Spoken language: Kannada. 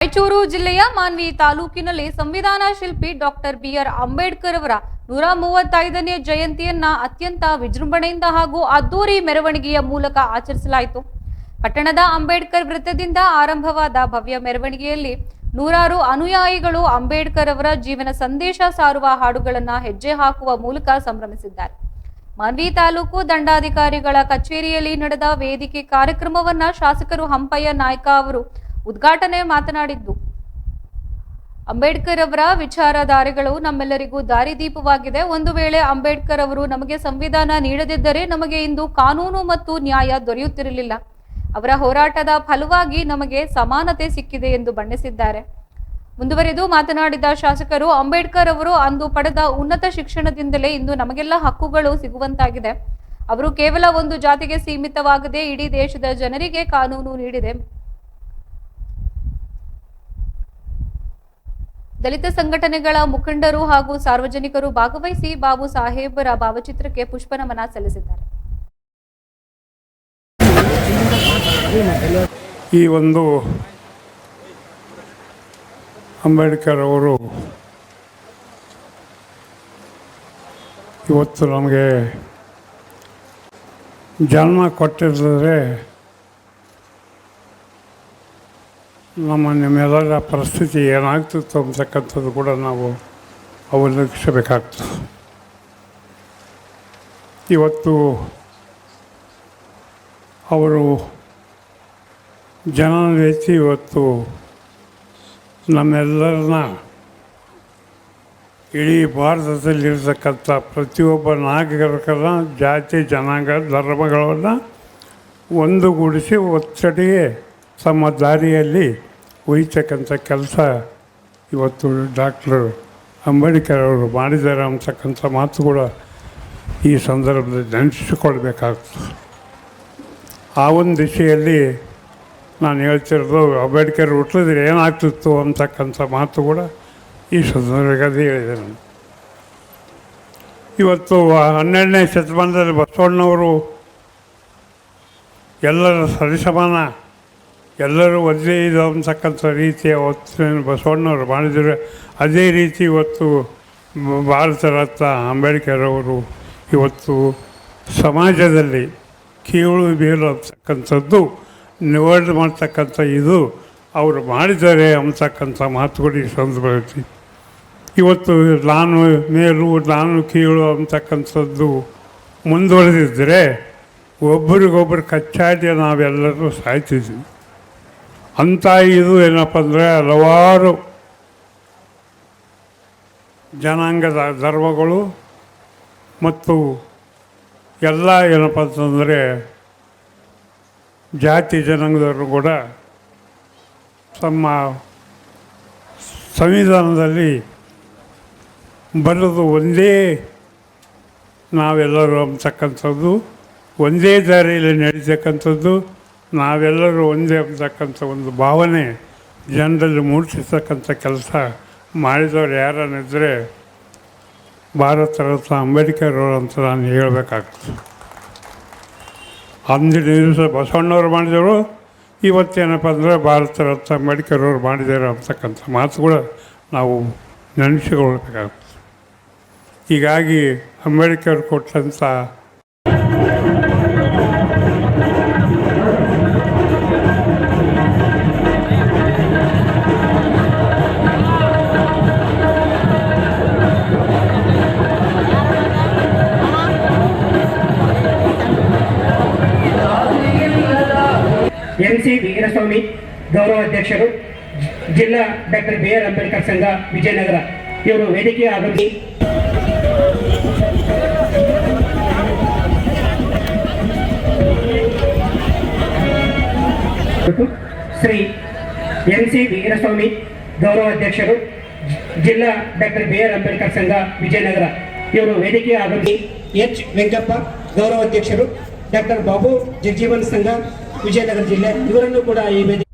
ರಾಯಚೂರು ಜಿಲ್ಲೆಯ ಮಾನ್ವಿ ತಾಲೂಕಿನಲ್ಲಿ ಸಂವಿಧಾನ ಶಿಲ್ಪಿ ಡಾಕ್ಟರ್ ಬಿ.ಆರ್. ಅಂಬೇಡ್ಕರ್ ಅವರ 135ನೇ ಜಯಂತಿಯನ್ನ ಅತ್ಯಂತ ವಿಜೃಂಭಣೆಯಿಂದ ಹಾಗೂ ಅದ್ದೂರಿ ಮೆರವಣಿಗೆಯ ಮೂಲಕ ಆಚರಿಸಲಾಯಿತು. ಪಟ್ಟಣದ ಅಂಬೇಡ್ಕರ್ ವೃತ್ತದಿಂದ ಆರಂಭವಾದ ಭವ್ಯ ಮೆರವಣಿಗೆಯಲ್ಲಿ ನೂರಾರು ಅನುಯಾಯಿಗಳು ಅಂಬೇಡ್ಕರ್ ಅವರ ಜೀವನ ಸಂದೇಶ ಸಾರುವ ಹಾಡುಗಳನ್ನು ಹೆಜ್ಜೆ ಹಾಕುವ ಮೂಲಕ ಸಂಭ್ರಮಿಸಿದ್ದಾರೆ. ಮಾನ್ವಿ ತಾಲೂಕು ದಂಡಾಧಿಕಾರಿಗಳ ಕಚೇರಿಯಲ್ಲಿ ನಡೆದ ವೇದಿಕೆ ಕಾರ್ಯಕ್ರಮವನ್ನ ಶಾಸಕರು ಹಂಪಯ್ಯ ನಾಯ್ಕ ಅವರು ಉದ್ಘಾಟನೆ ಮಾತನಾಡಿದ್ದು, ಅಂಬೇಡ್ಕರ್ ಅವರ ವಿಚಾರಧಾರೆಗಳು ನಮ್ಮೆಲ್ಲರಿಗೂ ದಾರಿದೀಪವಾಗಿದೆ. ಒಂದು ವೇಳೆ ಅಂಬೇಡ್ಕರ್ ಅವರು ನಮಗೆ ಸಂವಿಧಾನ ನೀಡದಿದ್ದರೆ ನಮಗೆ ಇಂದು ಕಾನೂನು ಮತ್ತು ನ್ಯಾಯ ದೊರೆಯುತ್ತಿರಲಿಲ್ಲ. ಅವರ ಹೋರಾಟದ ಫಲವಾಗಿ ನಮಗೆ ಸಮಾನತೆ ಸಿಕ್ಕಿದೆ ಎಂದು ಬಣ್ಣಿಸಿದ್ದಾರೆ. ಮುಂದುವರೆದು ಮಾತನಾಡಿದ ಶಾಸಕರು, ಅಂಬೇಡ್ಕರ್ ಅವರು ಅಂದು ಪಡೆದ ಉನ್ನತ ಶಿಕ್ಷಣದಿಂದಲೇ ಇಂದು ನಮಗೆಲ್ಲ ಹಕ್ಕುಗಳು ಸಿಗುವಂತಾಗಿದೆ. ಅವರು ಕೇವಲ ಒಂದು ಜಾತಿಗೆ ಸೀಮಿತವಾಗದೆ ಇಡೀ ದೇಶದ ಜನರಿಗೆ ಕಾನೂನು ನೀಡಿದೆ. ದಲಿತ ಸಂಘಟನೆಗಳ ಮುಖಂಡರು ಹಾಗೂ ಸಾರ್ವಜನಿಕರು ಭಾಗವಹಿಸಿ ಬಾಬು ಸಾಹೇಬರ ಭಾವಚಿತ್ರಕ್ಕೆ ಪುಷ್ಪನಮನ ಸಲ್ಲಿಸಿದ್ದಾರೆ. ಈ ಒಂದು ಅಂಬೇಡ್ಕರ್ ಅವರು ಇವತ್ತು ನಮಗೆ ಜನ್ಮ ಕೊಟ್ಟಿದ್ರೆ ನಿಮ್ಮೆಲ್ಲರ ಪರಿಸ್ಥಿತಿ ಏನಾಗ್ತಿತ್ತು ಅಂತಕ್ಕಂಥದ್ದು ಕೂಡ ನಾವು ಅವಲೋಕಿಸಬೇಕಾಗ್ತದೆ. ಇವತ್ತು ಅವರು ಜನನೆತ್ತಿ ಇವತ್ತು ನಮ್ಮೆಲ್ಲರನ್ನ ಇಡೀ ಭಾರತದಲ್ಲಿರ್ತಕ್ಕಂಥ ಪ್ರತಿಯೊಬ್ಬ ನಾಗರಿಕರ ಜಾತಿ ಜನಾಂಗ ಧರ್ಮಗಳನ್ನು ಒಂದುಗೂಡಿಸಿ ಒತ್ತಡಿಗೆ ತಮ್ಮ ದಾರಿಯಲ್ಲಿ ಒಯ್ತಕ್ಕಂಥ ಕೆಲಸ ಇವತ್ತು ಡಾಕ್ಟರ್ ಅಂಬೇಡ್ಕರ್ ಅವರು ಮಾಡಿದ್ದಾರೆ ಅಂತಕ್ಕಂಥ ಮಾತು ಕೂಡ ಈ ಸಂದರ್ಭದಲ್ಲಿ ನೆನೆಸಿಕೊಳ್ಬೇಕಾಗ್ತದೆ. ಆ ಒಂದು ದಿಶೆಯಲ್ಲಿ ನಾನು ಹೇಳ್ತಿರೋದು, ಅಂಬೇಡ್ಕರ್ ಹುಟ್ಟಿದ್ರೆ ಏನಾಗ್ತಿತ್ತು ಅಂತಕ್ಕಂಥ ಮಾತು ಕೂಡ ಈ ಸಂದರ್ಭದಲ್ಲಿ ಹೇಳಿದ್ದೇನೆ. ಇವತ್ತು 12ನೇ ಶತಮಾನದಲ್ಲಿ ಬಸವಣ್ಣವರು ಎಲ್ಲರ ಸರಿಸಮಾನ, ಎಲ್ಲರೂ ಒಂದೇ ಇದು ಅಂತಕ್ಕಂಥ ರೀತಿಯ ಹೊತ್ತು ಬಸವಣ್ಣವರು ಮಾಡಿದರೆ, ಅದೇ ರೀತಿ ಇವತ್ತು ಭಾರತ ರತ್ನ ಅಂಬೇಡ್ಕರ್ ಅವರು ಇವತ್ತು ಸಮಾಜದಲ್ಲಿ ಕೀಳು ಬೇರು ಅಂತಕ್ಕಂಥದ್ದು ನಿವಾರಣೆ ಮಾಡ್ತಕ್ಕಂಥ ಇದು ಅವರು ಮಾಡಿದ್ದಾರೆ ಅಂತಕ್ಕಂಥ ಮಾತುಗಳು ಈ ಸಂದರ್ಭದಲ್ಲಿ ಇವತ್ತು ನಾನು ಮೇಲು ನಾನು ಕೀಳು ಅಂತಕ್ಕಂಥದ್ದು ಮುಂದುವರೆದಿದ್ದರೆ ಒಬ್ಬರಿಗೊಬ್ಬರು ಕಚ್ಚಾಡಿ ನಾವೆಲ್ಲರೂ ಸಾಯ್ತಿದ್ವಿ. ಅಂಥ ಇದು ಏನಪ್ಪ ಅಂದರೆ ಹಲವಾರು ಜನಾಂಗದ ಧರ್ಮಗಳು ಮತ್ತು ಎಲ್ಲ ಏನಪ್ಪ ಅಂತಂದರೆ ಜಾತಿ ಜನಾಂಗದವರು ಕೂಡ ತಮ್ಮ ಸಂವಿಧಾನದಲ್ಲಿ ಬರೆದು ಒಂದೇ ನಾವೆಲ್ಲರೂ ಅಂತಕ್ಕಂಥದ್ದು, ಒಂದೇ ದಾರಿಯಲ್ಲಿ ನಡೀತಕ್ಕಂಥದ್ದು, ನಾವೆಲ್ಲರೂ ಒಂದೇ ಅಂತಕ್ಕಂಥ ಒಂದು ಭಾವನೆ ಜನರಲ್ಲಿ ಮೂಡಿಸತಕ್ಕಂಥ ಕೆಲಸ ಮಾಡಿದವರು ಯಾರನ್ನಿದ್ದರೆ ಭಾರತ ರತ್ನ ಅಂಬೇಡ್ಕರ್ ಅವರು ಅಂತ ನಾನು ಹೇಳಬೇಕಾಗ್ತದೆ. ಅಂದಿನ ದಿವಸ ಬಸವಣ್ಣವ್ರು ಮಾಡಿದವರು, ಇವತ್ತೇನಪ್ಪ ಅಂದರೆ ಭಾರತ ರತ್ನ ಅಂಬೇಡ್ಕರ್ ಅವರು ಮಾಡಿದ್ದಾರೆ ಅಂತಕ್ಕಂಥ ಮಾತು ಕೂಡ ನಾವು ನೆನೆಸಿಕೊಳ್ಬೇಕಾಗ್ತದೆ. ಹೀಗಾಗಿ ಅಂಬೇಡ್ಕರ್ ಕೊಟ್ಟಂಥ ಎಂ.ಸಿ. ವೀರಸ್ವಾಮಿ ಗೌರವಾಧ್ಯಕ್ಷರು, ಜಿಲ್ಲಾ ಡಾಕ್ಟರ್ ಬಿ.ಆರ್. ಅಂಬೇಡ್ಕರ್ ಸಂಘ ವಿಜಯನಗರ ಇವರು ವೇದಿಕೆ ಆಗಮಿಸಿ ಶ್ರೀ ಎಂ.ಸಿ. ವೀರಸ್ವಾಮಿ ಗೌರವಾಧ್ಯಕ್ಷರು, ಜಿಲ್ಲಾ ಡಾಕ್ಟರ್ ಬಿ.ಆರ್. ಅಂಬೇಡ್ಕರ್ ಸಂಘ ವಿಜಯನಗರ ಇವರು ವೇದಿಕೆ ಆಗಮಿಸಿ ಎಚ್. ವೆಂಕಪ್ಪ ಗೌರವಾಧ್ಯಕ್ಷರು, ಡಾಕ್ಟರ್ ಬಾಬು ಜಗಜೀವನ್ ಸಂಘ ವಿಜಯನಗರ ಜಿಲ್ಲೆ ಇವರನ್ನು ಕೂಡ ಈ ವೇದಿಕೆ